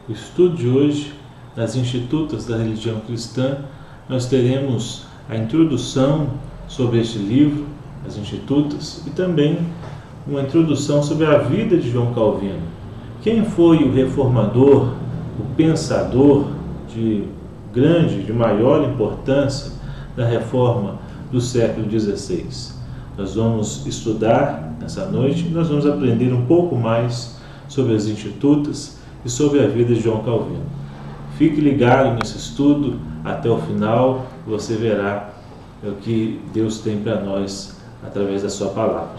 O estudo de hoje, nas Institutas da Religião Cristã, nós teremos a introdução sobre este livro, as Institutas, e também uma introdução sobre a vida de João Calvino. Quem foi o reformador, o pensador de maior importância da reforma do século XVI? Nós vamos estudar nessa noite, nós vamos aprender um pouco mais sobre as Institutas e sobre a vida de João Calvino. Fique ligado nesse estudo até o final, você verá o que Deus tem para nós através da sua palavra.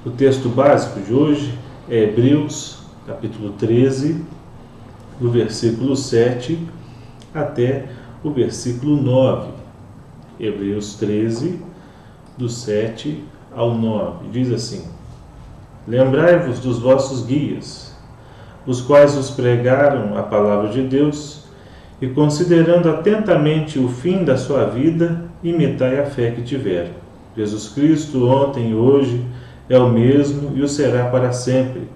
O texto básico de hoje é Hebreus, capítulo 13, do versículo 7 até o versículo 9. Hebreus 13, do 7 ao 9. Diz assim: Lembrai-vos dos vossos guias, os quais vos pregaram a palavra de Deus, e considerando atentamente o fim da sua vida, imitai a fé que tiveram. Jesus Cristo, ontem e hoje, é o mesmo e o será para sempre.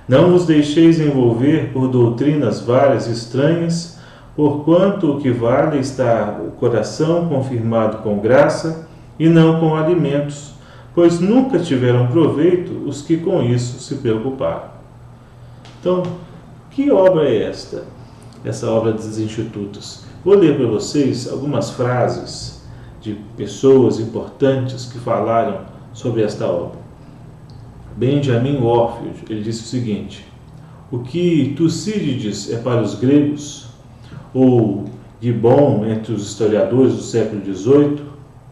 Não vos deixeis envolver por doutrinas várias e estranhas, porquanto o que vale está o coração confirmado com graça e não com alimentos, pois nunca tiveram proveito os que com isso se preocuparam. Então, que obra é esta? Essa obra dos Institutos. Vou ler para vocês algumas frases de pessoas importantes que falaram sobre esta obra. Benjamin Warfield, ele disse o seguinte: o que Tucídides é para os gregos, ou Gibbon entre os historiadores do século XVIII,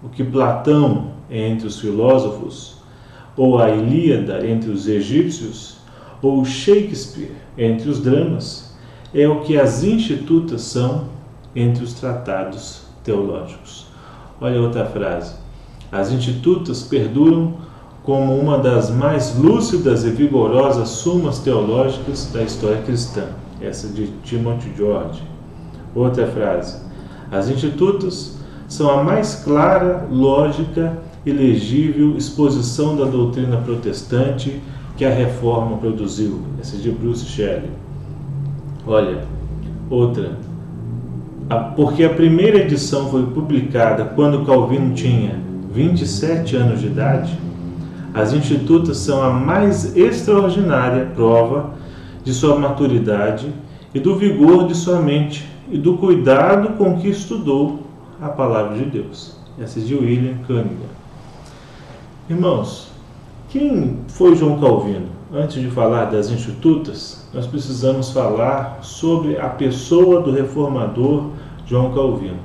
o que Platão é entre os filósofos, ou a Ilíada entre os egípcios, ou Shakespeare entre os dramas, é o que as Institutas são entre os tratados teológicos. Olha outra frase. As Institutas perduram como uma das mais lúcidas e vigorosas sumas teológicas da história cristã. Essa de Timothy George. Outra frase. As Institutas são a mais clara, lógica e legível exposição da doutrina protestante que a Reforma produziu. Essa de Bruce Shelley. Olha, outra. Porque a primeira edição foi publicada quando Calvino tinha 27 anos de idade, as Institutas são a mais extraordinária prova de sua maturidade e do vigor de sua mente e do cuidado com que estudou a palavra de Deus. Essa é de William Cunningham. Irmãos, quem foi João Calvino? Antes de falar das Institutas, nós precisamos falar sobre a pessoa do reformador João Calvino.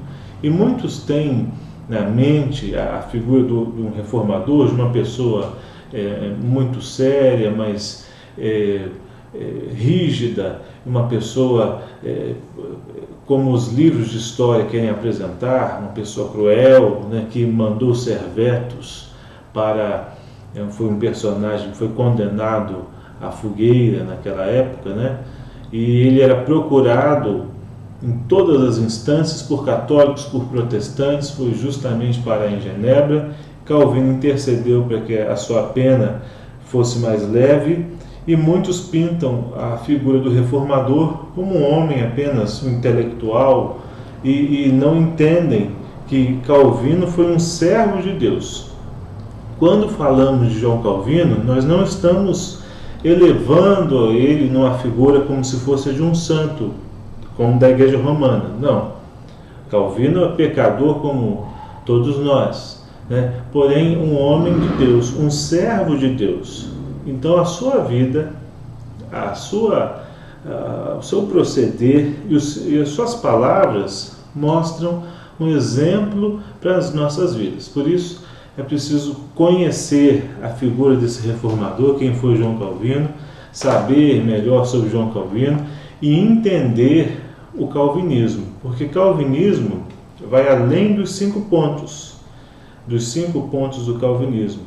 E muitos têm na mente a figura de um reformador, de uma pessoa muito séria, mas rígida, uma pessoa como os livros de história querem apresentar, uma pessoa cruel, né, que mandou Servetus para... foi um personagem que foi condenado à fogueira naquela época, né? E ele era procurado em todas as instâncias por católicos, por protestantes, foi justamente parar em Genebra. Calvino intercedeu para que a sua pena fosse mais leve, e muitos pintam a figura do reformador como um homem apenas um intelectual e não entendem que Calvino foi um servo de Deus. Quando falamos de João Calvino, nós não estamos elevando ele numa figura como se fosse de um santo, como da Igreja Romana. Não. Calvino é pecador como todos nós, né? Porém, um homem de Deus, um servo de Deus. Então, a sua vida, o seu proceder e as suas palavras mostram um exemplo para as nossas vidas. Por isso, é preciso conhecer a figura desse reformador, quem foi João Calvino, saber melhor sobre João Calvino e entender o calvinismo, porque calvinismo vai além dos 5 pontos, do calvinismo,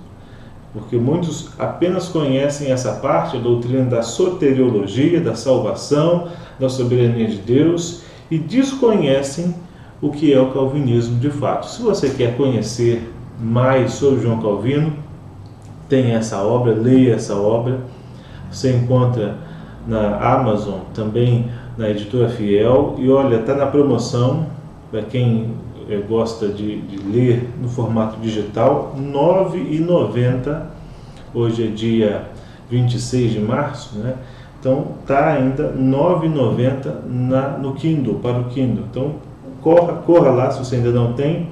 porque muitos apenas conhecem essa parte, a doutrina da soteriologia, da salvação, da soberania de Deus, e desconhecem o que é o calvinismo de fato. Se você quer conhecer mais sobre João Calvino, tem essa obra, leia essa obra. Você encontra na Amazon, também na Editora Fiel, e olha, está na promoção, para quem gosta de ler no formato digital, R$ 9,90, hoje é dia 26 de março, né? Então está ainda R$ 9,90 no Kindle, para o Kindle. Então corra lá, se você ainda não tem,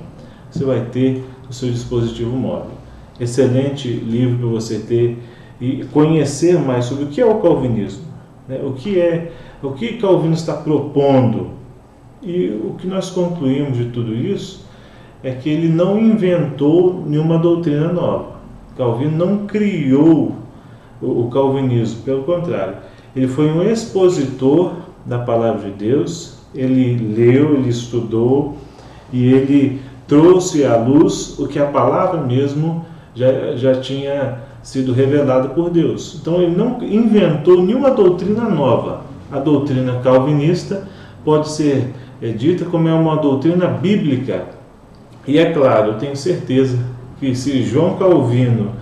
você vai ter no seu dispositivo móvel. Excelente livro para você ter e conhecer mais sobre o que é o calvinismo, né? O que Calvino está propondo. E o que nós concluímos de tudo isso é que ele não inventou nenhuma doutrina nova. Calvino não criou o calvinismo, pelo contrário, ele foi um expositor da palavra de Deus, ele leu, ele estudou e ele trouxe à luz o que a palavra mesmo já tinha sido revelada por Deus. Então ele não inventou nenhuma doutrina nova. A doutrina calvinista pode ser dita como é uma doutrina bíblica. E é claro, eu tenho certeza que se João Calvino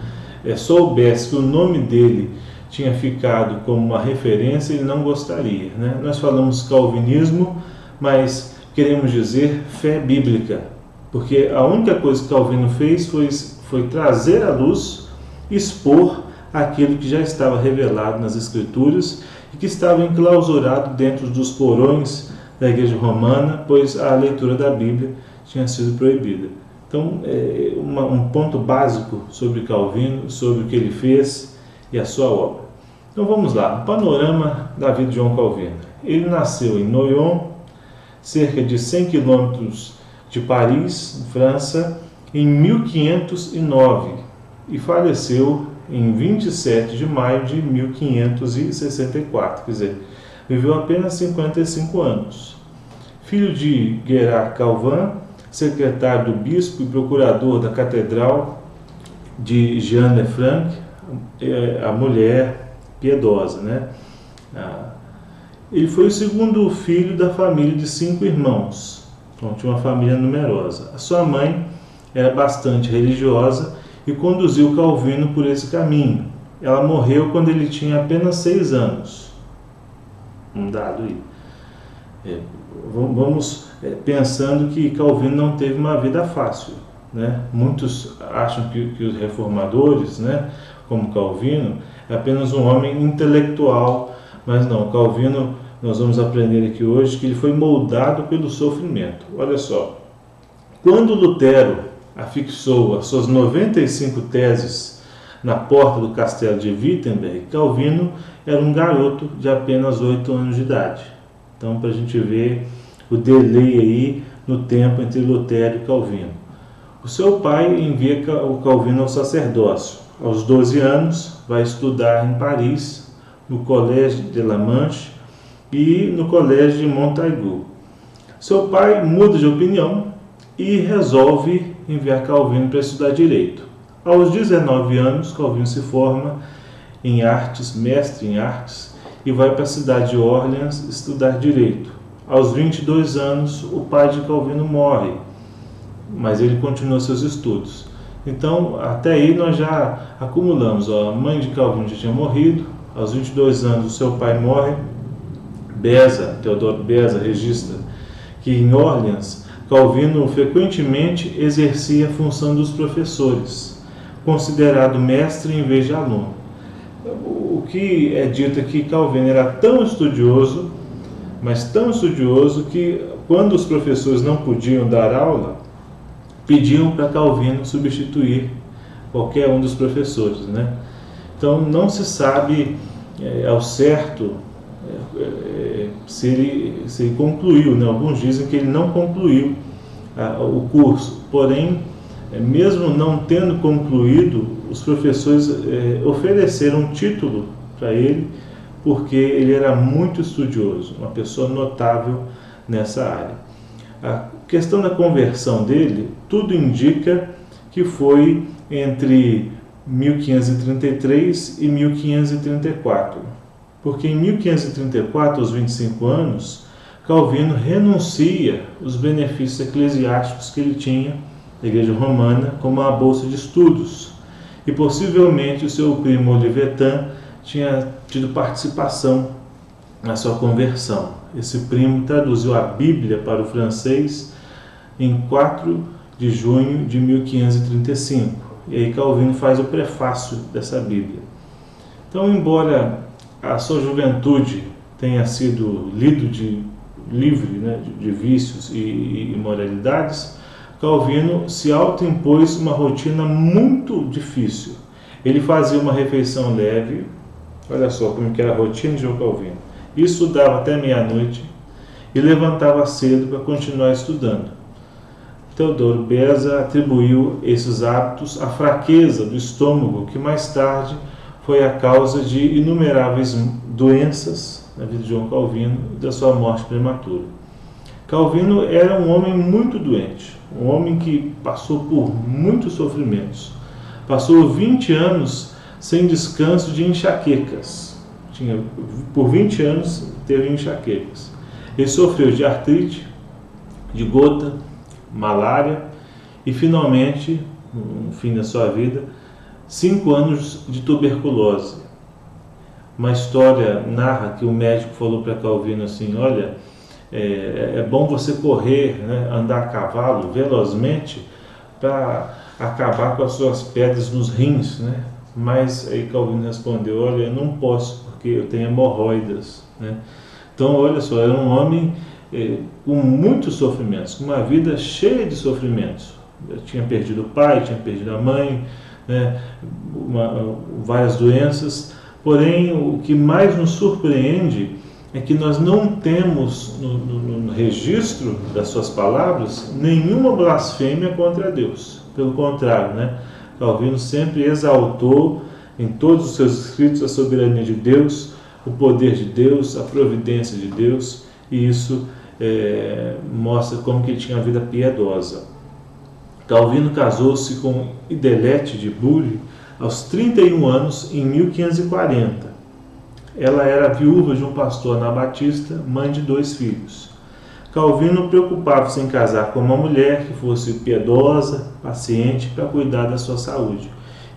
soubesse que o nome dele tinha ficado como uma referência, ele não gostaria, né? Nós falamos calvinismo, mas queremos dizer fé bíblica, porque a única coisa que Calvino fez foi trazer à luz, expor aquilo que já estava revelado nas Escrituras e que estava enclausurado dentro dos porões da Igreja Romana, pois a leitura da Bíblia tinha sido proibida. Então, um ponto básico sobre Calvino, sobre o que ele fez e a sua obra. Então vamos lá, o panorama da vida de João Calvino. Ele nasceu em Noyon, cerca de 100 quilômetros de Paris, França, em 1509 e faleceu em 27 de maio de 1564, quer dizer, viveu apenas 55 anos. Filho de Gerard Calvin, secretário do bispo e procurador da catedral de Jeanne Lefranc, a mulher piedosa, né? Ele foi o segundo filho da família de 5 irmãos, então tinha uma família numerosa. A sua mãe era bastante religiosa e conduziu Calvino por esse caminho. Ela morreu quando ele tinha apenas 6 anos. Um dado aí. Vamos pensando que Calvino não teve uma vida fácil, né? Muitos acham que os reformadores, né, como Calvino, é apenas um homem intelectual, mas não. Calvino, nós vamos aprender aqui hoje que ele foi moldado pelo sofrimento. Olha só, quando Lutero afixou as suas 95 teses na porta do castelo de Wittenberg, Calvino era um garoto de apenas 8 anos de idade. Então, para a gente ver o delay aí no tempo entre Lutero e Calvino. O seu pai envia o Calvino ao sacerdócio. Aos 12 anos, vai estudar em Paris, no Collège de la Manche e no Colégio de Montaigu. Seu pai muda de opinião e resolve enviar Calvino para estudar Direito. Aos 19 anos, Calvino se forma em artes, mestre em artes, e vai para a cidade de Orleans estudar Direito. Aos 22 anos, o pai de Calvino morre, mas ele continua seus estudos. Então, até aí nós já acumulamos, a mãe de Calvino já tinha morrido, aos 22 anos o seu pai morre. Teodoro Beza registra que em Orleans, Calvino frequentemente exercia a função dos professores, considerado mestre em vez de aluno. O que é dito é que Calvino era tão estudioso, mas tão estudioso que quando os professores não podiam dar aula, pediam para Calvino substituir qualquer um dos professores, né? Então não se sabe ao certo se ele concluiu, né? Alguns dizem que ele não concluiu o curso, porém, mesmo não tendo concluído, os professores ofereceram um título para ele, porque ele era muito estudioso, uma pessoa notável nessa área. A questão da conversão dele, tudo indica que foi entre 1533 e 1534, porque em 1534, aos 25 anos, Calvino renuncia os benefícios eclesiásticos que ele tinha da Igreja Romana, como a bolsa de estudos, e possivelmente o seu primo Olivetan tinha tido participação na sua conversão. Esse primo traduziu a Bíblia para o francês em 4 de junho de 1535. E aí Calvino faz o prefácio dessa Bíblia. Então, embora a sua juventude tenha sido livre, né, de vícios e imoralidades, Calvino se autoimpôs uma rotina muito difícil. Ele fazia uma refeição leve, olha só como que era a rotina de João Calvino, e estudava até meia-noite e levantava cedo para continuar estudando. Teodoro Beza atribuiu esses hábitos à fraqueza do estômago, que mais tarde foi a causa de inumeráveis doenças na vida de João Calvino e da sua morte prematura. Calvino era um homem muito doente, um homem que passou por muitos sofrimentos. Passou 20 anos sem descanso de enxaquecas. Por 20 anos teve enxaquecas. Ele sofreu de artrite, de gota, malária e finalmente, no fim da sua vida, 5 anos de tuberculose. Uma história narra que o médico falou para Calvino assim: olha, é bom você correr, né, andar a cavalo velozmente para acabar com as suas pedras nos rins, né? Mas aí Calvino respondeu: olha, eu não posso porque eu tenho hemorroidas, né? Então, olha só, era um homem com muitos sofrimentos, com uma vida cheia de sofrimentos. Eu tinha perdido o pai, tinha perdido a mãe, né? Várias doenças. Porém, o que mais nos surpreende é que nós não temos no registro das suas palavras nenhuma blasfêmia contra Deus. Pelo contrário, né? Calvino sempre exaltou em todos os seus escritos a soberania de Deus, o poder de Deus, a providência de Deus, e isso mostra como que ele tinha uma vida piedosa. Calvino casou-se com Idelete de Bury aos 31 anos em 1540. Ela era viúva de um pastor anabatista, mãe de 2 filhos. Calvino preocupava-se em casar com uma mulher que fosse piedosa, paciente, para cuidar da sua saúde.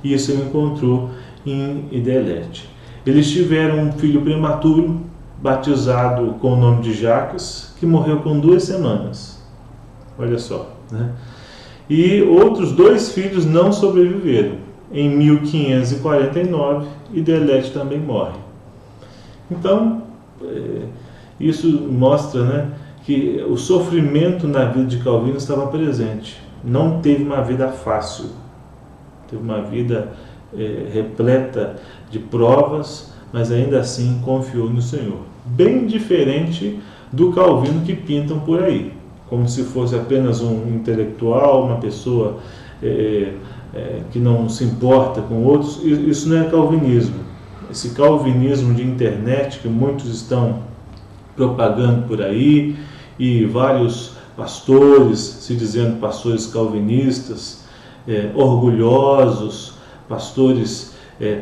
E isso ele encontrou em Idelete. Eles tiveram um filho prematuro, batizado com o nome de Jacques, que morreu com 2 semanas. Olha só, né? E outros 2 filhos não sobreviveram. Em 1549, Idelete também morre. Então, isso mostra, né, que o sofrimento na vida de Calvino estava presente. Não teve uma vida fácil. Teve uma vida repleta de provas, mas ainda assim confiou no Senhor. Bem diferente do Calvino que pintam por aí, como se fosse apenas um intelectual, uma pessoa que não se importa com outros. Isso não é calvinismo. Esse calvinismo de internet que muitos estão propagando por aí, e vários pastores se dizendo pastores calvinistas, orgulhosos, pastores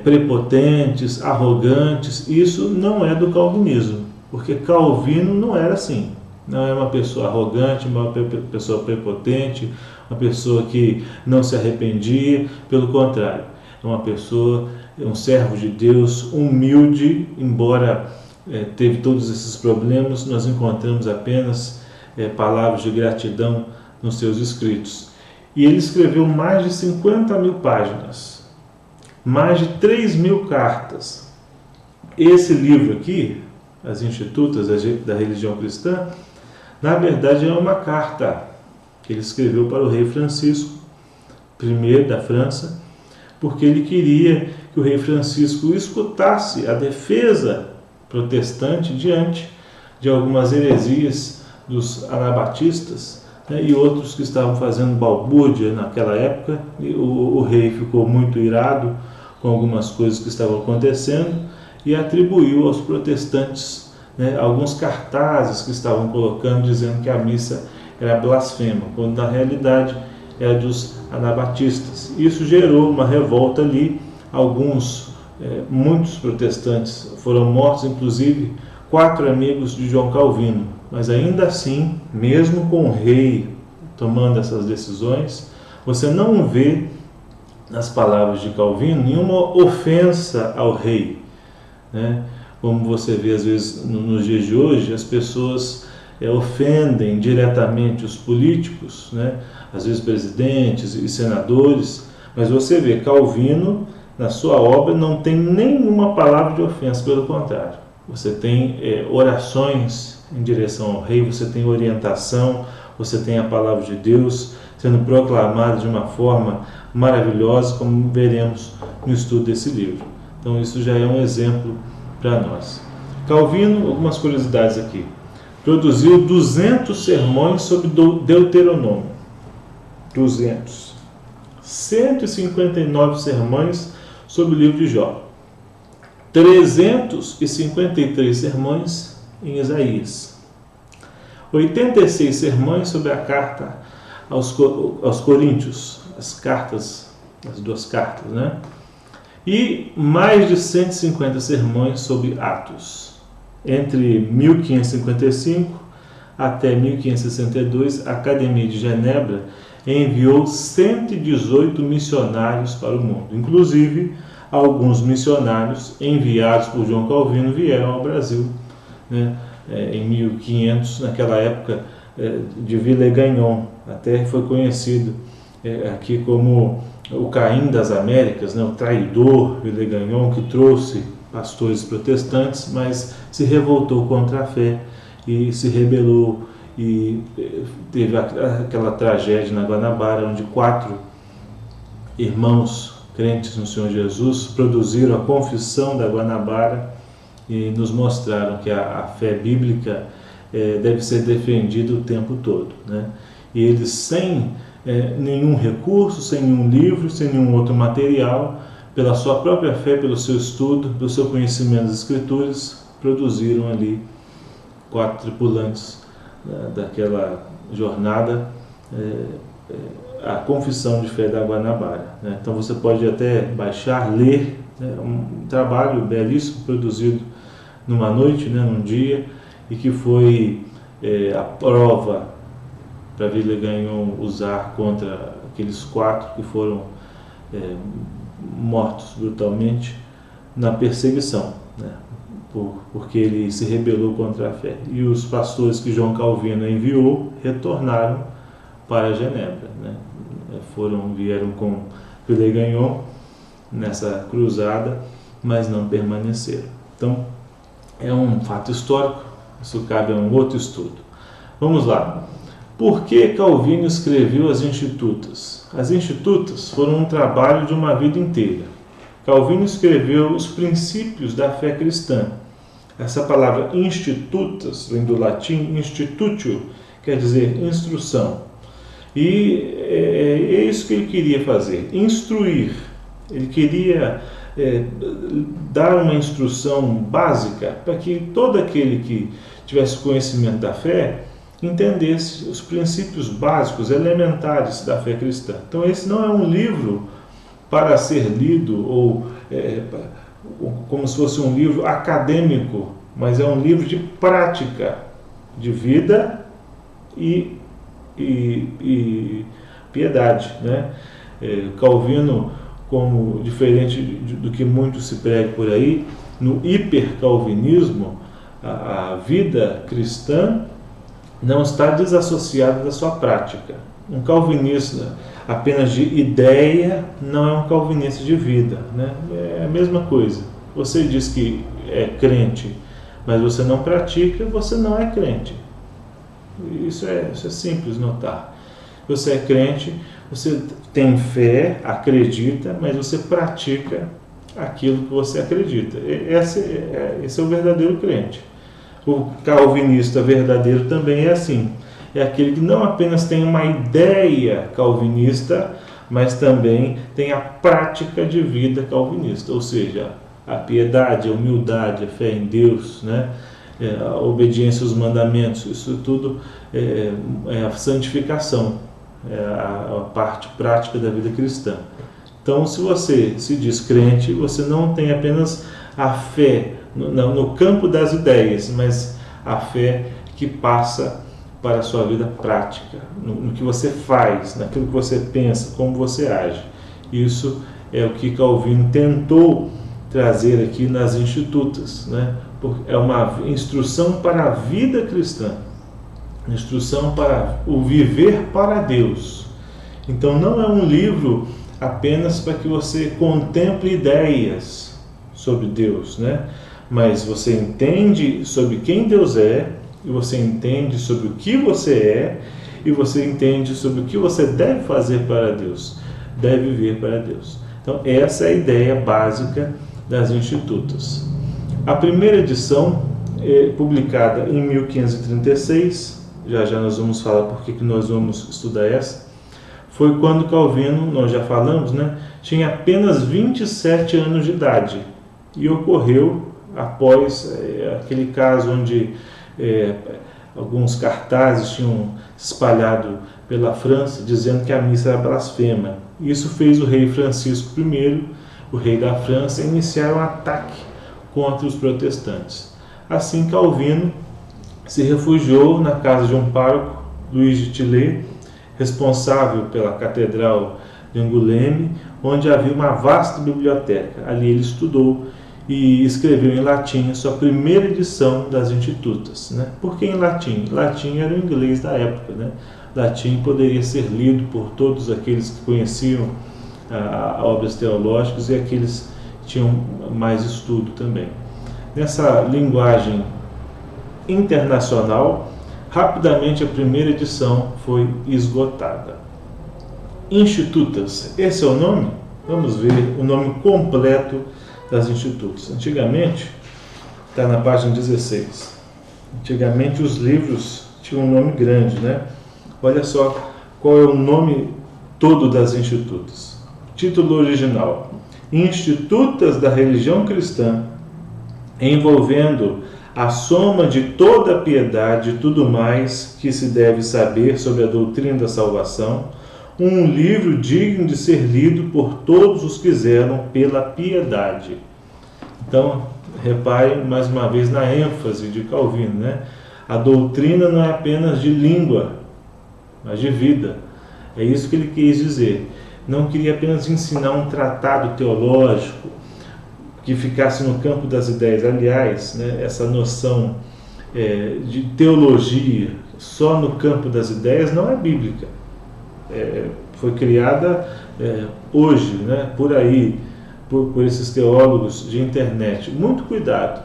prepotentes, arrogantes. Isso não é do calvinismo, porque Calvino não era assim. Não é uma pessoa arrogante, uma pessoa prepotente, uma pessoa que não se arrependia. Pelo contrário, é uma pessoa, um servo de Deus, humilde. Embora teve todos esses problemas, nós encontramos apenas palavras de gratidão nos seus escritos. E ele escreveu mais de 50.000 páginas, mais de 3.000 cartas. Esse livro aqui, As Institutas da Religião Cristã, na verdade é uma carta que ele escreveu para o rei Francisco I da França, porque ele queria que o rei Francisco escutasse a defesa protestante diante de algumas heresias dos anabatistas, né, e outros que estavam fazendo balbúrdia naquela época. E o rei ficou muito irado com algumas coisas que estavam acontecendo e atribuiu aos protestantes, né, alguns cartazes que estavam colocando dizendo que a missa era blasfema, quando na realidade era dos anabatistas. Isso gerou uma revolta ali. Muitos protestantes foram mortos, inclusive 4 amigos de João Calvino. Mas ainda assim, mesmo com o rei tomando essas decisões, você não vê nas palavras de Calvino nenhuma ofensa ao rei, né? como você vê às vezes nos dias de hoje, as pessoas ofendem diretamente os políticos, né? Às vezes presidentes e senadores, mas você vê Calvino, na sua obra, não tem nenhuma palavra de ofensa, pelo contrário. Você tem orações em direção ao rei, você tem orientação, você tem a palavra de Deus sendo proclamada de uma forma maravilhosa, como veremos no estudo desse livro. Então isso já é um exemplo para nós. Calvino, algumas curiosidades aqui. Produziu 200 sermões sobre Deuteronômio. 200. 159 sermões sobre o livro de Jó. 353 sermões em Isaías. 86 sermões sobre a carta aos Coríntios, as duas cartas, né? E mais de 150 sermões sobre Atos. Entre 1555 até 1562, a Academia de Genebra enviou 118 missionários para o mundo. Inclusive, alguns missionários enviados por João Calvino vieram ao Brasil, né? Em 1500, naquela época de Villegagnon, até foi conhecido aqui como o Caim das Américas, né? O traidor Villegagnon, que trouxe pastores protestantes, mas se revoltou contra a fé e se rebelou, e teve aquela tragédia na Guanabara, onde 4 irmãos crentes no Senhor Jesus produziram a confissão da Guanabara e nos mostraram que a fé bíblica deve ser defendida o tempo todo, né? E eles, sem nenhum recurso, sem nenhum livro, sem nenhum outro material, pela sua própria fé, pelo seu estudo, pelo seu conhecimento das Escrituras, produziram ali 4 tripulantes daquela jornada, a confissão de fé da Guanabara, né? Então você pode até baixar, ler, um trabalho belíssimo produzido numa noite, né, num dia, e que foi a prova para Villegagnon usar contra aqueles 4 que foram mortos brutalmente na perseguição, né? Porque ele se rebelou contra a fé. E os pastores que João Calvino enviou retornaram para Genebra, né? Vieram com Villegagnon nessa cruzada, mas não permaneceram. Então, é um fato histórico, isso cabe a um outro estudo. Vamos lá. Por que Calvino escreveu as Institutas? As Institutas foram um trabalho de uma vida inteira. Calvino escreveu os princípios da fé cristã. Essa palavra institutas vem do latim institutio, quer dizer instrução. E é isso que ele queria fazer, instruir. Ele queria dar uma instrução básica para que todo aquele que tivesse conhecimento da fé entendesse os princípios básicos, elementares da fé cristã. Então esse não é um livro para ser lido ou como se fosse um livro acadêmico, mas é um livro de prática, de vida e piedade, né? Calvino, como diferente do que muito se prega por aí, no hipercalvinismo, a vida cristã não está desassociada da sua prática. Um calvinista apenas de ideia não é um calvinista de vida, né? É a mesma coisa. Você diz que é crente, mas você não pratica, você não é crente. Isso é simples notar. Você é crente, você tem fé, acredita, mas você pratica aquilo que você acredita. Esse é o verdadeiro crente. O calvinista verdadeiro também é assim. É aquele que não apenas tem uma ideia calvinista, mas também tem a prática de vida calvinista, ou seja, a piedade, a humildade, a fé em Deus, né? A obediência aos mandamentos, isso tudo é a santificação, é a parte prática da vida cristã. Então, se você se diz crente, você não tem apenas a fé no campo das ideias, mas a fé que passa para a sua vida prática, no que você faz, naquilo que você pensa, como você age. Isso é o que Calvino tentou trazer aqui nas Institutas, né? é uma instrução para a vida cristã, instrução para o viver para Deus. Então não é um livro apenas para que você contemple ideias sobre Deus, né? Mas você entende sobre quem Deus é, e você entende sobre o que você é, e você entende sobre o que você deve fazer para Deus, deve viver para Deus. Então essa é a ideia básica das Institutas. A primeira edição é publicada em 1536, já nós vamos falar por que nós vamos estudar essa. Foi quando Calvino, nós já falamos, né, tinha apenas 27 anos de idade, e ocorreu após aquele caso onde alguns cartazes tinham espalhado pela França dizendo que a missa era blasfema. Isso fez o rei Francisco I, o rei da França, iniciar um ataque contra os protestantes. Assim, Calvino se refugiou na casa de um pároco, Luís de Tillet, responsável pela Catedral de Angoulême, onde havia uma vasta biblioteca. Ali ele estudou e escreveu em latim a sua primeira edição das Institutas, né? Por que em latim? Latim era o inglês da época, né? Latim poderia ser lido por todos aqueles que conheciam obras teológicas e aqueles que tinham mais estudo também. Nessa linguagem internacional, rapidamente a primeira edição foi esgotada. Institutas, esse é o nome? Vamos ver o nome completo das Institutas. Antigamente, está na página 16. Antigamente os livros tinham um nome grande, né? Olha só qual é o nome todo das Institutas. Título original: Institutas da Religião Cristã, envolvendo a soma de toda a piedade e tudo mais que se deve saber sobre a doutrina da salvação, um livro digno de ser lido por todos os que zelam pela piedade. Então, repare mais uma vez na ênfase de Calvino, né? A doutrina não é apenas de língua, mas de vida. É isso que ele quis dizer. Não queria apenas ensinar um tratado teológico que ficasse no campo das ideias. Aliás, né, essa noção de teologia só no campo das ideias não é bíblica. Foi criada hoje, né, por aí, por esses teólogos de internet. Muito cuidado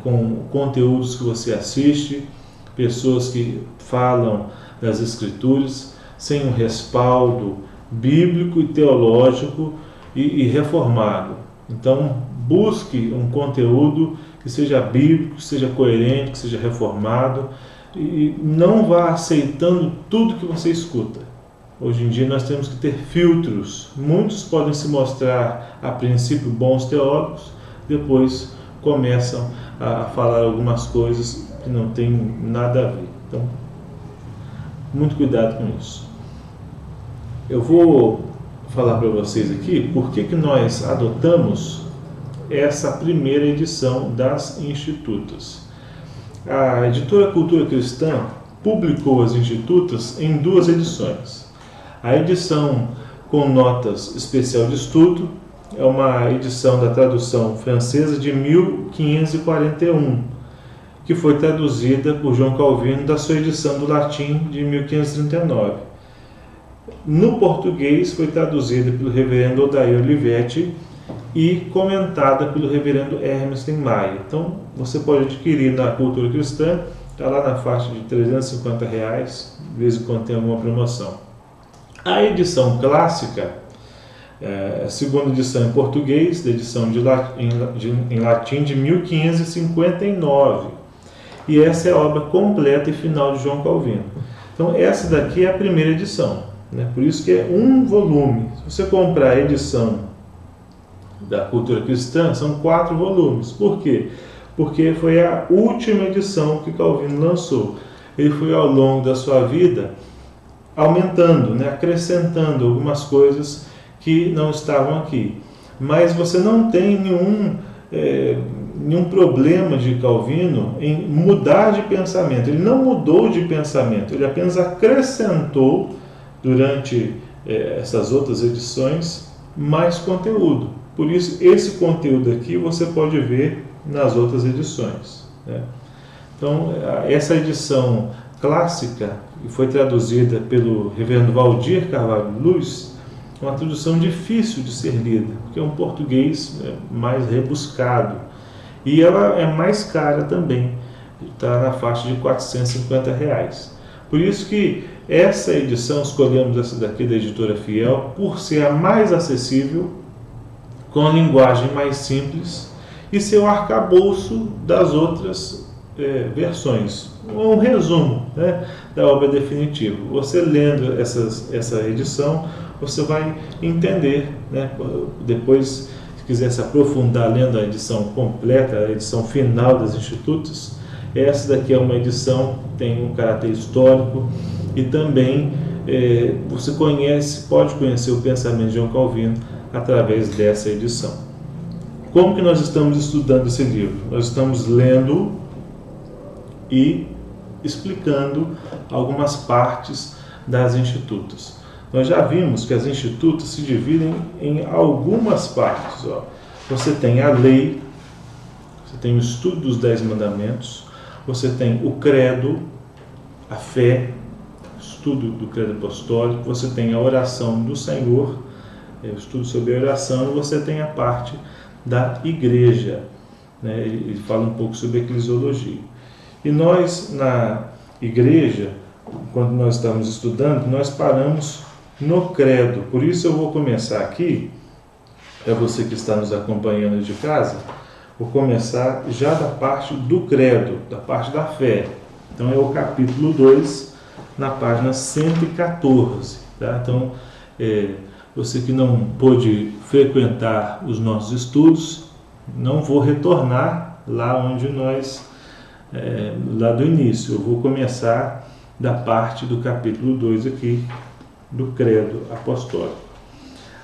com conteúdos que você assiste, pessoas que falam das Escrituras sem um respaldo bíblico e teológico e reformado. Então, busque um conteúdo que seja bíblico, que seja coerente, que seja reformado, e não vá aceitando tudo que você escuta. Hoje em dia nós temos que ter filtros. Muitos podem se mostrar a princípio bons teólogos, depois começam a falar algumas coisas que não têm nada a ver. Então, muito cuidado com isso. Eu vou falar para vocês aqui por que nós adotamos essa primeira edição das Institutas. A editora Cultura Cristã publicou as Institutas em 2 edições. A edição com notas especial de estudo é uma edição da tradução francesa de 1541, que foi traduzida por João Calvino da sua edição do latim de 1539. No português foi traduzida pelo reverendo Odair Olivetti e comentada pelo reverendo Hermes Maia. Então, você pode adquirir na Cultura Cristã, está lá na faixa de R$350, de vez em quando tem alguma promoção. A edição clássica, a segunda edição em português, da edição em latim de 1559. E essa é a obra completa e final de João Calvino. Então, essa daqui é a primeira edição, né? Por isso que é um volume. Se você comprar a edição da Cultura Cristã, são 4 volumes. Por quê? Porque foi a última edição que Calvino lançou. Ele foi, ao longo da sua vida, aumentando, né? Acrescentando algumas coisas que não estavam aqui. Mas você não tem nenhum problema de Calvino em mudar de pensamento. Ele não mudou de pensamento, ele apenas acrescentou durante essas outras edições mais conteúdo. Por isso, esse conteúdo aqui você pode ver nas outras edições, né? Então, essa edição clássica, que foi traduzida pelo reverendo Valdir Carvalho Luz, é uma tradução difícil de ser lida, porque é um português mais rebuscado. E ela é mais cara também, está na faixa de R$450. Por isso que essa edição, escolhemos essa daqui da Editora Fiel, por ser a mais acessível, com a linguagem mais simples, e ser o arcabouço das outras versões, um resumo, né, da obra definitiva. Você lendo essa edição, você vai entender, né, depois, se quiser se aprofundar lendo a edição completa, a edição final das Institutas, essa daqui é uma edição que tem um caráter histórico e também você pode conhecer o pensamento de João Calvino através dessa edição. Como que nós estamos estudando esse livro? Nós estamos lendo e explicando algumas partes das Institutas. Nós já vimos que as Institutas se dividem em algumas partes. Você tem a lei, você tem o estudo dos 10 mandamentos, você tem o credo, a fé, estudo do credo apostólico, você tem a oração do Senhor, o estudo sobre a oração, e você tem a parte da igreja, né? Ele fala um pouco sobre a eclesiologia. E nós, na igreja, quando nós estamos estudando, nós paramos no credo. Por isso eu vou começar aqui, você que está nos acompanhando de casa, vou começar já da parte do credo, da parte da fé. Então é o capítulo 2, na página 114. Tá? Então, você que não pôde frequentar os nossos estudos, não vou retornar lá onde lá do início. Eu vou começar da parte do capítulo 2 aqui, do credo apostólico.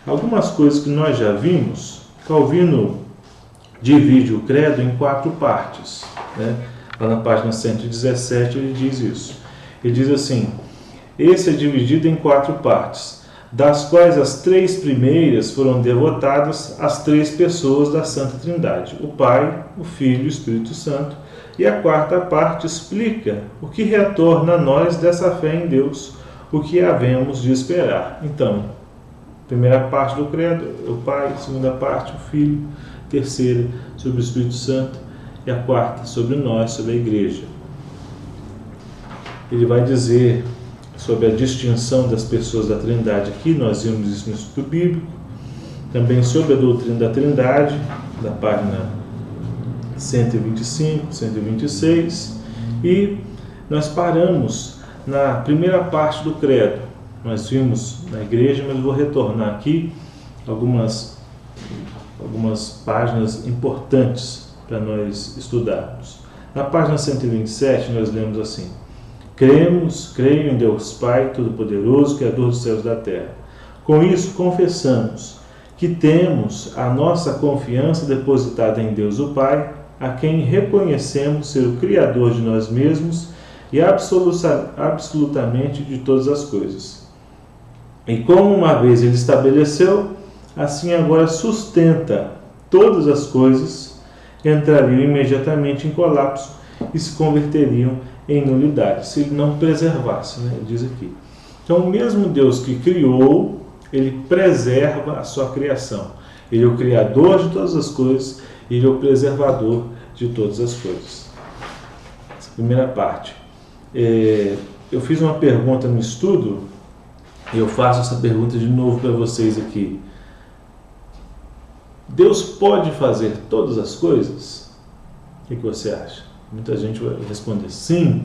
Algumas coisas que nós já vimos, Calvino divide o credo em 4 partes, né? Lá na página 117 ele diz isso. Ele diz assim: esse é dividido em 4 partes, das quais as 3 primeiras foram devotadas às 3 pessoas da Santa Trindade, o Pai, o Filho e o Espírito Santo, e a 4ª parte explica o que retorna a nós dessa fé em Deus, o que havemos de esperar. Então, primeira parte do credo, o Pai, segunda parte, o Filho, terceira sobre o Espírito Santo e a 4ª sobre nós, sobre a igreja. Ele vai dizer sobre a distinção das pessoas da Trindade aqui, nós vimos isso no estudo bíblico, também sobre a doutrina da Trindade, da página 125, 126, e nós paramos na primeira parte do credo. Nós vimos na igreja, mas vou retornar aqui algumas páginas importantes para nós estudarmos. Na página 127 nós lemos assim: creio em Deus Pai Todo-Poderoso, Criador dos céus e da terra. Com isso confessamos que temos a nossa confiança depositada em Deus o Pai, a quem reconhecemos ser o Criador de nós mesmos e absolutamente de todas as coisas. E como uma vez Ele estabeleceu, assim agora sustenta todas as coisas, entrariam imediatamente em colapso e se converteriam em nulidade, se Ele não preservasse, né? Ele diz aqui. Então, o mesmo Deus que criou, Ele preserva a sua criação. Ele é o Criador de todas as coisas, Ele é o preservador de todas as coisas. Essa primeira parte. Eu fiz uma pergunta no estudo, e eu faço essa pergunta de novo para vocês aqui. Deus pode fazer todas as coisas? O que você acha? Muita gente vai responder sim,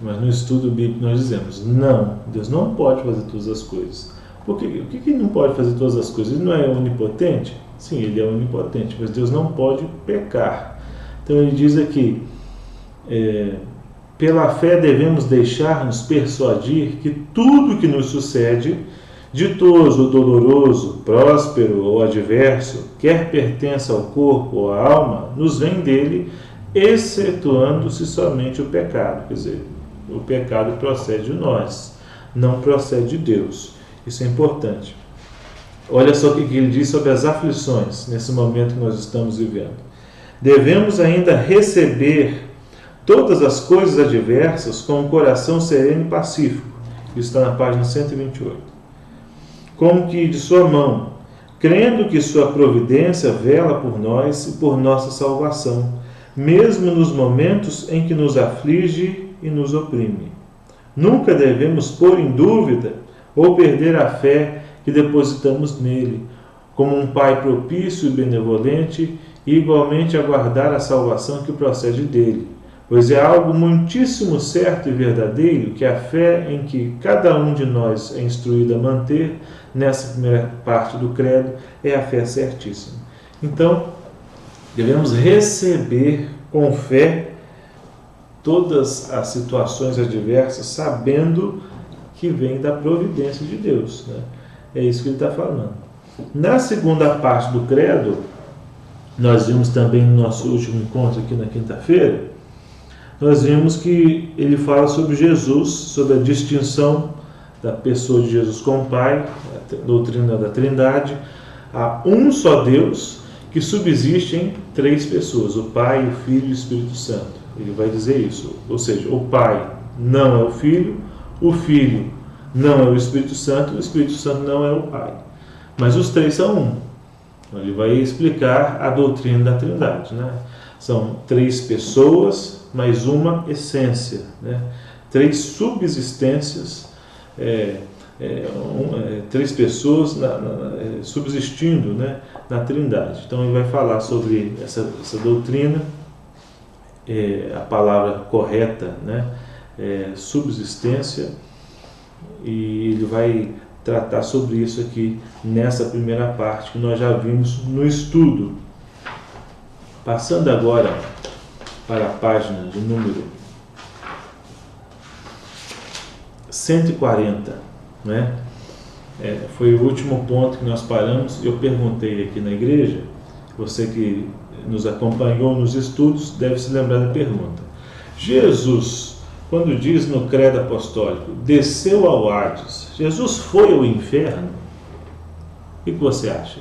mas no estudo bíblico nós dizemos não, Deus não pode fazer todas as coisas. Por quê? O que Ele não pode fazer todas as coisas? Ele não é onipotente? Sim, Ele é onipotente, mas Deus não pode pecar. Então ele diz aqui, pela fé devemos deixar-nos persuadir que tudo que nos sucede, ditoso ou doloroso, próspero ou adverso, quer pertença ao corpo ou à alma, nos vem dele, excetuando-se somente o pecado. Quer dizer, o pecado procede de nós, não procede de Deus. Isso é importante. Olha só o que ele diz sobre as aflições nesse momento que nós estamos vivendo. Devemos ainda receber todas as coisas adversas com um coração sereno e pacífico. Isso está na página 128. Como que de sua mão, crendo que sua providência vela por nós e por nossa salvação, mesmo nos momentos em que nos aflige e nos oprime. Nunca devemos pôr em dúvida ou perder a fé que depositamos nele, como um Pai propício e benevolente, e igualmente aguardar a salvação que procede dele, pois é algo muitíssimo certo e verdadeiro que a fé em que cada um de nós é instruído a manter, nessa primeira parte do credo, é a fé certíssima. Então, devemos receber com fé todas as situações adversas, sabendo que vem da providência de Deus, né? É isso que ele está falando. Na segunda parte do credo, nós vimos também no nosso último encontro aqui na quinta-feira, nós vimos que ele fala sobre Jesus, sobre a distinção da pessoa de Jesus com o Pai, a doutrina da Trindade. Há um só Deus que subsiste em três pessoas, o Pai, o Filho e o Espírito Santo. Ele vai dizer isso, ou seja, o Pai não é o Filho não é o Espírito Santo não é o Pai. Mas os três são um. Ele vai explicar a doutrina da Trindade, né? São três pessoas, mais uma essência, né? Três subsistências, três pessoas subsistindo, né, na Trindade. Então ele vai falar sobre essa doutrina, a palavra correta, né, subsistência, e ele vai tratar sobre isso aqui nessa primeira parte que nós já vimos no estudo. Passando agora para a página de número 140, né? Foi o último ponto que nós paramos. Eu perguntei aqui na igreja, você que nos acompanhou nos estudos deve se lembrar da pergunta. Jesus, quando diz no credo apostólico, desceu ao Hades, Jesus foi ao inferno? O que você acha?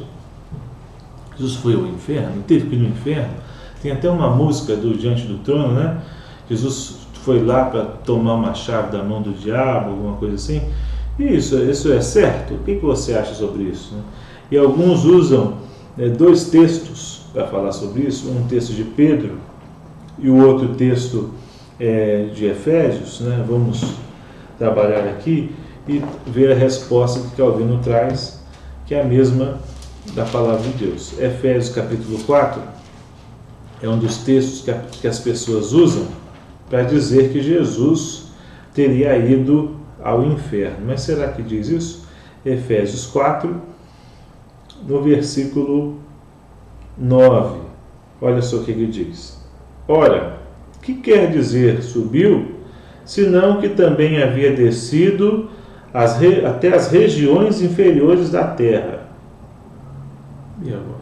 Jesus foi ao inferno? Teve que ir no inferno? Tem até uma música do Diante do Trono, né? Jesus foi lá para tomar uma chave da mão do diabo, alguma coisa assim. Isso é certo? O que você acha sobre isso, né? E alguns usam dois textos para falar sobre isso, um texto de Pedro e o outro texto de Efésios, né? Vamos trabalhar aqui e ver a resposta que Calvino traz, que é a mesma da palavra de Deus. Efésios capítulo 4 é um dos textos que as pessoas usam para dizer que Jesus teria ido ao inferno. Mas será que diz isso? Efésios 4, no versículo 9. Olha só o que ele diz. Ora, que quer dizer subiu, senão que também havia descido até as regiões inferiores da terra. E agora?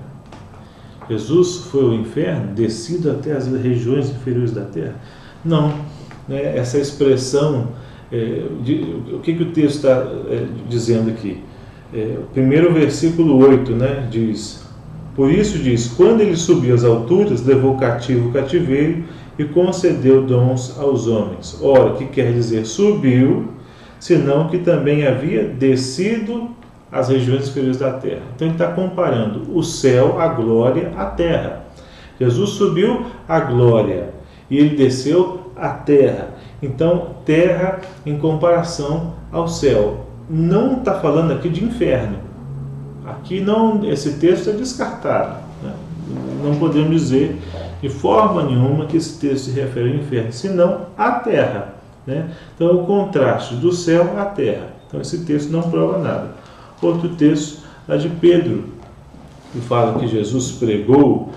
Jesus foi ao inferno, descido até as regiões inferiores da terra? Não, né? Essa expressão, o que o texto está dizendo aqui? O primeiro versículo 8, né, diz: por isso diz, quando ele subiu às alturas, levou cativo o cativeiro e concedeu dons aos homens. Ora, o que quer dizer subiu, senão que também havia descido às regiões inferiores da terra. Então ele está comparando o céu, a glória, à terra. Jesus subiu à glória e ele desceu à terra. Então, terra em comparação ao céu. Não está falando aqui de inferno. Aqui não, esse texto é descartado, né? Não podemos dizer de forma nenhuma que esse texto se refere ao inferno, senão à terra, né? Então, o contraste do céu à terra. Então, esse texto não prova nada. Outro texto é de Pedro, que fala que Jesus pregou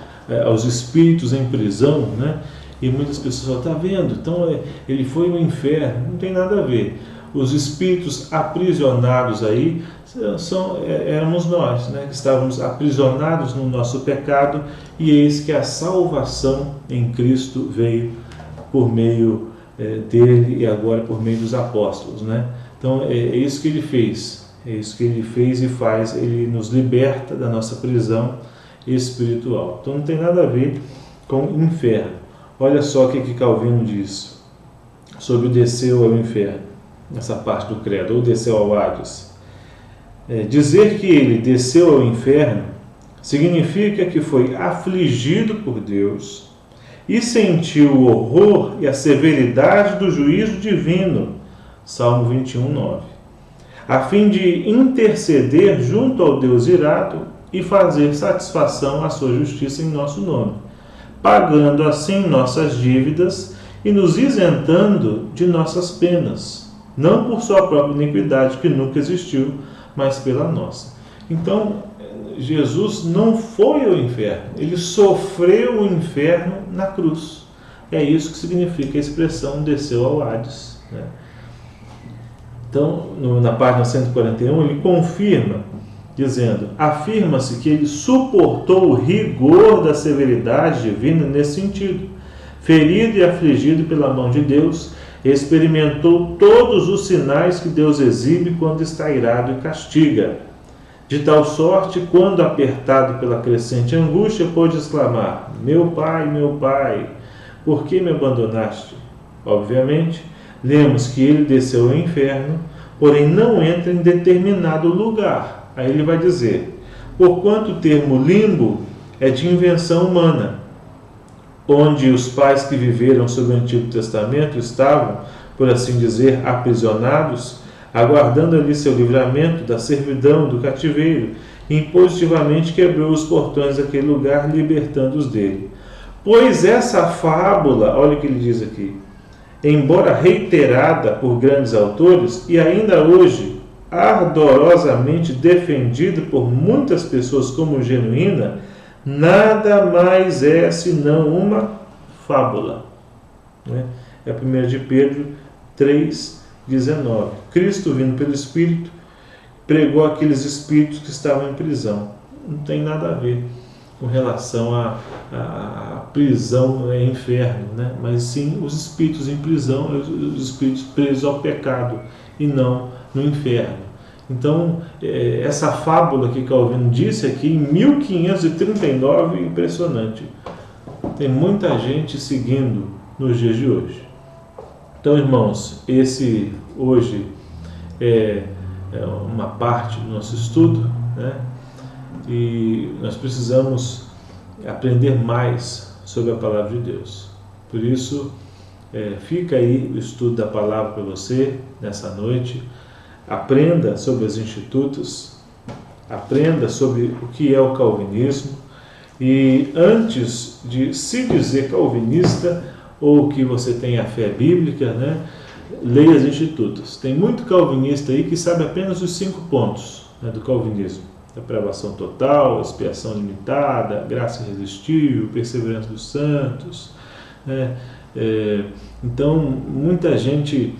aos espíritos em prisão, né? E muitas pessoas falam, está vendo? Então ele foi no inferno. Não tem nada a ver. Os espíritos aprisionados aí éramos nós, né? Que estávamos aprisionados no nosso pecado, e eis que a salvação em Cristo veio por meio dele e agora por meio dos apóstolos, né? Então é isso que ele fez. É isso que ele fez e faz. Ele nos liberta da nossa prisão espiritual. Então não tem nada a ver com inferno. Olha só o que Calvino diz sobre o desceu ao inferno, nessa parte do credo, ou desceu ao Hades. Dizer que ele desceu ao inferno significa que foi afligido por Deus e sentiu o horror e a severidade do juízo divino, Salmo 21:9, a fim de interceder junto ao Deus irado e fazer satisfação à sua justiça em nosso nome, pagando assim nossas dívidas e nos isentando de nossas penas, não por sua própria iniquidade, que nunca existiu, mas pela nossa. Então, Jesus não foi ao inferno, ele sofreu o inferno na cruz. É isso que significa a expressão desceu ao Hades, né? Então, na página 141, ele confirma, dizendo: afirma-se que ele suportou o rigor da severidade divina nesse sentido. Ferido e afligido pela mão de Deus, experimentou todos os sinais que Deus exibe quando está irado e castiga. De tal sorte, quando apertado pela crescente angústia, pôde exclamar: meu Pai, por que me abandonaste? Obviamente, lemos que ele desceu ao inferno, porém não entra em determinado lugar. Aí ele vai dizer: porquanto o termo limbo é de invenção humana, onde os pais que viveram sob o Antigo Testamento estavam, por assim dizer, aprisionados, aguardando ali seu livramento da servidão, do cativeiro, e impositivamente quebrou os portões daquele lugar, libertando-os dele. Pois essa fábula, olha o que ele diz aqui, embora reiterada por grandes autores e ainda hoje ardorosamente defendida por muitas pessoas como genuína, nada mais é senão uma fábula. É 1 de Pedro 3,19. Cristo, vindo pelo Espírito, pregou aqueles espíritos que estavam em prisão. Não tem nada a ver com relação à prisão, inferno, né? Mas sim os espíritos em prisão, os espíritos presos ao pecado e não no inferno. Então, essa fábula que Calvino disse aqui em 1539, impressionante. Tem muita gente seguindo nos dias de hoje. Então, irmãos, esse hoje é uma parte do nosso estudo, né? E nós precisamos aprender mais sobre a Palavra de Deus. Por isso, fica aí o estudo da Palavra para você nessa noite. Aprenda sobre os institutos, aprenda sobre o que é o calvinismo. E antes de se dizer calvinista, ou que você tenha fé bíblica, né, leia os institutos. Tem muito calvinista aí que sabe apenas os 5 pontos, né, do calvinismo: depravação total, expiação limitada, graça irresistível, perseverança dos santos, né? Então, muita gente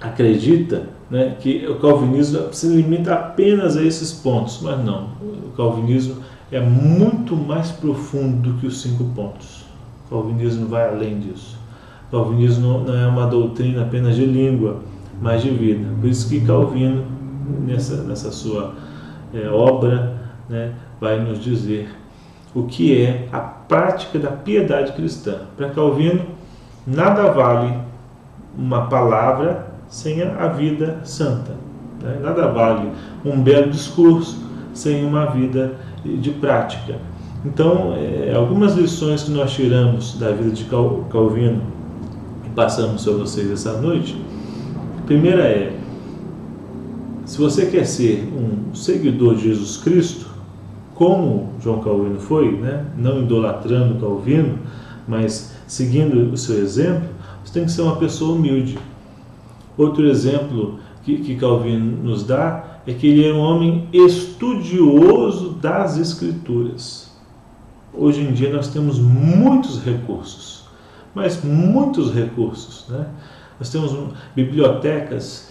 acredita, né, que o calvinismo se limita apenas a esses pontos, mas não. O calvinismo é muito mais profundo do que os 5 pontos. O calvinismo vai além disso. O calvinismo não é uma doutrina apenas de língua, mas de vida. Por isso que Calvino, nessa sua obra, né, vai nos dizer o que é a prática da piedade cristã. Para Calvino, nada vale uma palavra sem a vida santa, né? Nada vale um belo discurso sem uma vida de prática. Então, algumas lições que nós tiramos da vida de Calvino e passamos para vocês essa noite. A primeira é: se você quer ser um seguidor de Jesus Cristo, como João Calvino foi, né? Não idolatrando Calvino, mas seguindo o seu exemplo, você tem que ser uma pessoa humilde. Outro exemplo que Calvino nos dá é que ele é um homem estudioso das Escrituras. Hoje em dia nós temos muitos recursos, mas muitos recursos, né? Nós temos bibliotecas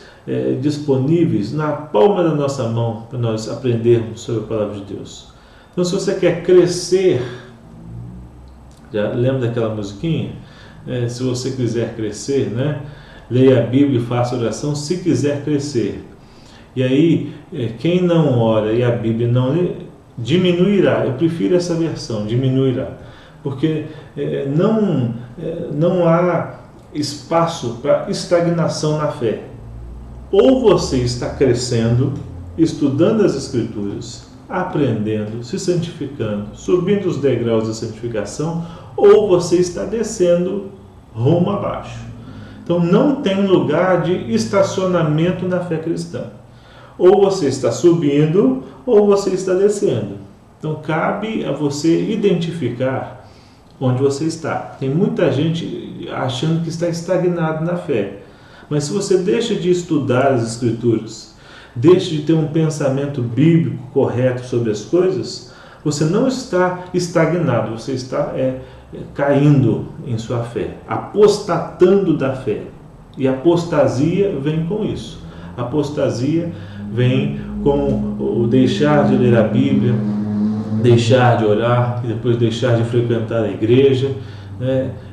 disponíveis na palma da nossa mão para nós aprendermos sobre a Palavra de Deus. Então, se você quer crescer, já lembra daquela musiquinha? Se você quiser crescer, né? Leia a Bíblia e faça oração se quiser crescer. E aí, quem não ora e a Bíblia não lê, diminuirá. Eu prefiro essa versão, diminuirá. Porque não há espaço para estagnação na fé. Ou você está crescendo, estudando as Escrituras, aprendendo, se santificando, subindo os degraus da santificação, ou você está descendo rumo abaixo. Então não tem lugar de estacionamento na fé cristã. Ou você está subindo, ou você está descendo. Então cabe a você identificar onde você está. Tem muita gente achando que está estagnado na fé. Mas se você deixa de estudar as Escrituras, deixa de ter um pensamento bíblico correto sobre as coisas, você não está estagnado, você está caindo em sua fé, apostatando da fé. E a apostasia vem com isso. A apostasia vem com o deixar de ler a Bíblia, deixar de orar e depois deixar de frequentar a igreja.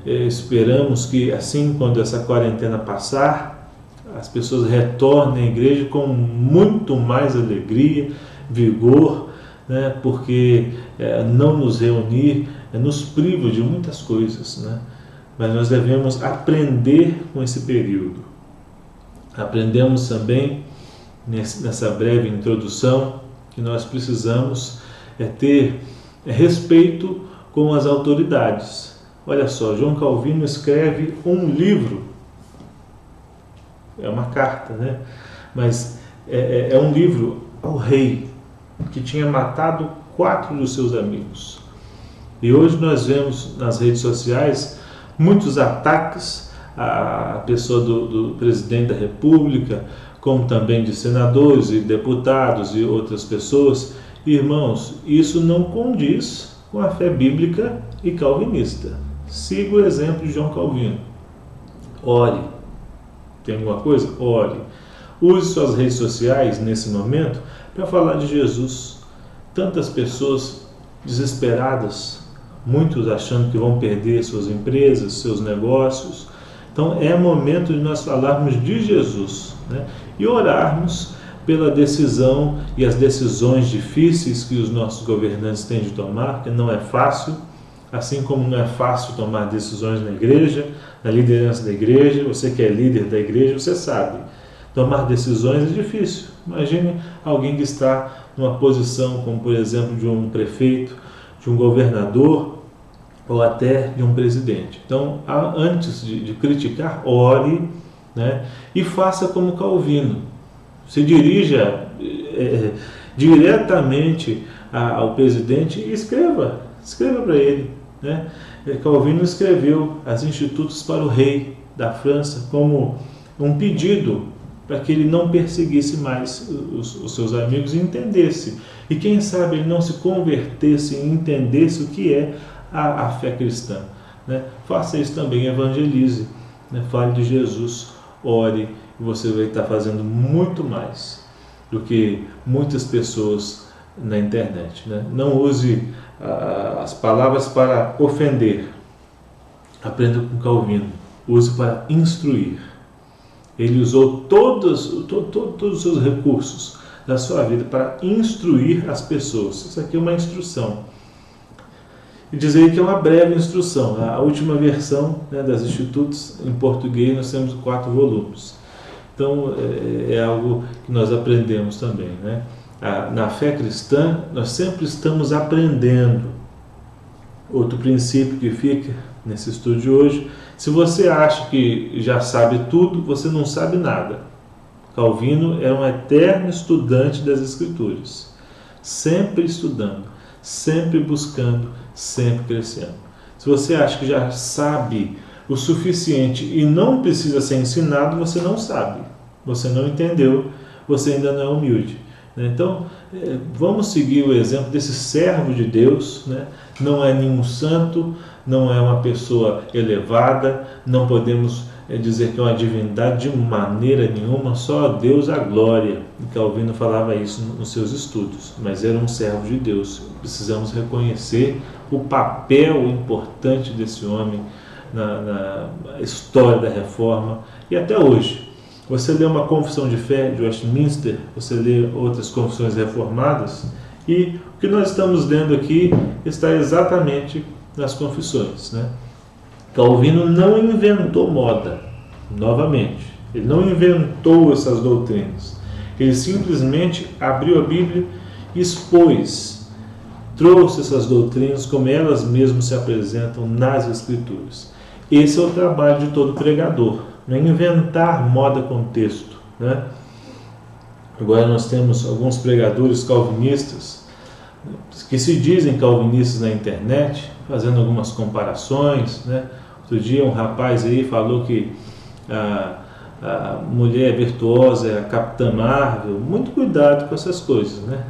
Esperamos que assim, quando essa quarentena passar, as pessoas retornem à igreja com muito mais alegria, vigor, porque não nos reunir nos priva de muitas coisas, mas nós devemos aprender com esse período. Aprendemos também nessa breve introdução que nós precisamos ter respeito com as autoridades. Olha só, João Calvino escreve um livro, é uma carta, mas é um livro ao rei que tinha matado 4 dos seus amigos. E hoje nós vemos nas redes sociais muitos ataques à pessoa do presidente da República, como também de senadores e deputados e outras pessoas. Irmãos, isso não condiz com a fé bíblica e calvinista. Siga o exemplo de João Calvino. Ore. Tem alguma coisa? Ore. Use suas redes sociais nesse momento para falar de Jesus. Tantas pessoas desesperadas, muitos achando que vão perder suas empresas, seus negócios. Então é momento de nós falarmos de Jesus, e orarmos pela decisão e as decisões difíceis que os nossos governantes têm de tomar, que não é fácil, assim como não é fácil tomar decisões na igreja, na liderança da igreja. Você que é líder da igreja, você sabe, tomar decisões é difícil. Imagine alguém que está numa posição como, por exemplo, de um prefeito, de um governador ou até de um presidente. Então, antes de criticar, ore, e faça como Calvino. Se dirija diretamente ao presidente e escreva para ele. Calvino escreveu as Institutos para o rei da França como um pedido para que ele não perseguisse mais os seus amigos e entendesse. E quem sabe ele não se convertesse e entendesse o que é a fé cristã. Faça isso também, evangelize, fale de Jesus, ore, e você vai estar fazendo muito mais do que muitas pessoas na internet. Não use as palavras para ofender. Aprenda com Calvino. Use para instruir. Ele usou todos os seus recursos da sua vida para instruir as pessoas. Isso aqui é uma instrução. E dizer que é uma breve instrução. A última versão das Institutos, em português, nós temos 4 volumes. Então, é algo que nós aprendemos também. Na fé cristã, nós sempre estamos aprendendo. Outro princípio que fica nesse estudo de hoje: se você acha que já sabe tudo, você não sabe nada. Calvino era um eterno estudante das Escrituras, sempre estudando, sempre buscando, sempre crescendo. Se você acha que já sabe o suficiente e não precisa ser ensinado, você não sabe, você não entendeu, você ainda não é humilde. Então, vamos seguir o exemplo desse servo de Deus. Não é nenhum santo, não é uma pessoa elevada, não podemos dizer que é uma divindade de maneira nenhuma, só a Deus a glória. E Calvino falava isso nos seus estudos, mas era um servo de Deus. Precisamos reconhecer o papel importante desse homem na história da Reforma e até hoje. Você lê uma confissão de fé de Westminster, você lê outras confissões reformadas, e o que nós estamos lendo aqui está exatamente nas confissões, né? Calvino não inventou moda, novamente. Ele não inventou essas doutrinas. Ele simplesmente abriu a Bíblia e expôs, trouxe essas doutrinas como elas mesmas se apresentam nas Escrituras. Esse é o trabalho de todo pregador, não é inventar moda com texto, né? Agora nós temos alguns pregadores calvinistas que se dizem calvinistas na internet, fazendo algumas comparações, né? Outro dia um rapaz aí falou que a mulher virtuosa é a Capitã Marvel. Muito cuidado com essas coisas, né?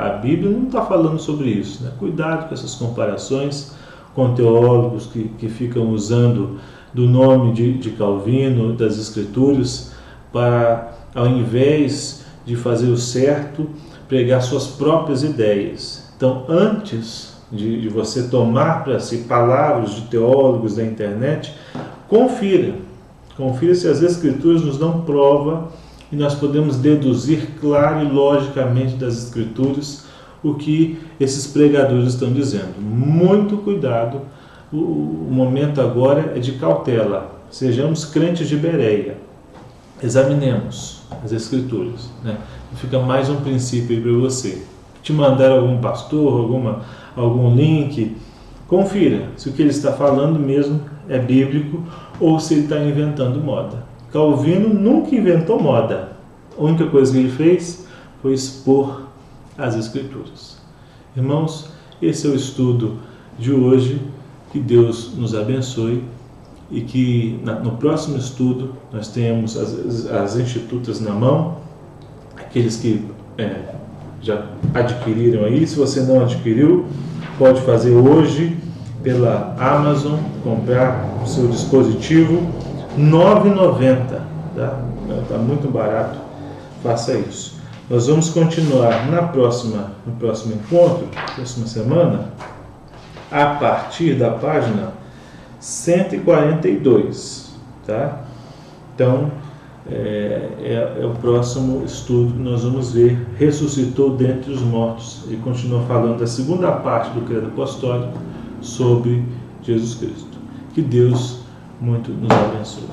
A Bíblia não está falando sobre isso, né? Cuidado com essas comparações com teólogos que ficam usando do nome de Calvino, das Escrituras, para, ao invés de fazer o certo, pregar suas próprias ideias. Então, antes de você tomar para si palavras de teólogos da internet, confira se as Escrituras nos dão prova e nós podemos deduzir claro e logicamente das Escrituras o que esses pregadores estão dizendo. Muito cuidado, o momento agora é de cautela. Sejamos crentes de Bereia, examinemos as Escrituras, né? Fica mais um princípio aí para você. Te mandar algum pastor, algum link, confira se o que ele está falando mesmo é bíblico ou se ele está inventando moda. Calvino nunca inventou moda. A única coisa que ele fez foi expor as Escrituras. Irmãos, esse é o estudo de hoje. Que Deus nos abençoe e que no próximo estudo nós tenhamos as institutas na mão, aqueles que já adquiriram aí. Se você não adquiriu, pode fazer hoje pela Amazon, comprar o seu dispositivo, R$ 9,90, tá? Está muito barato, faça isso. Nós vamos continuar no próximo encontro, próxima semana, a partir da página 142, tá? Então, é o próximo estudo que nós vamos ver. Ressuscitou dentre os mortos. Ele continua falando da segunda parte do credo apostólico sobre Jesus Cristo. Que Deus muito nos abençoe.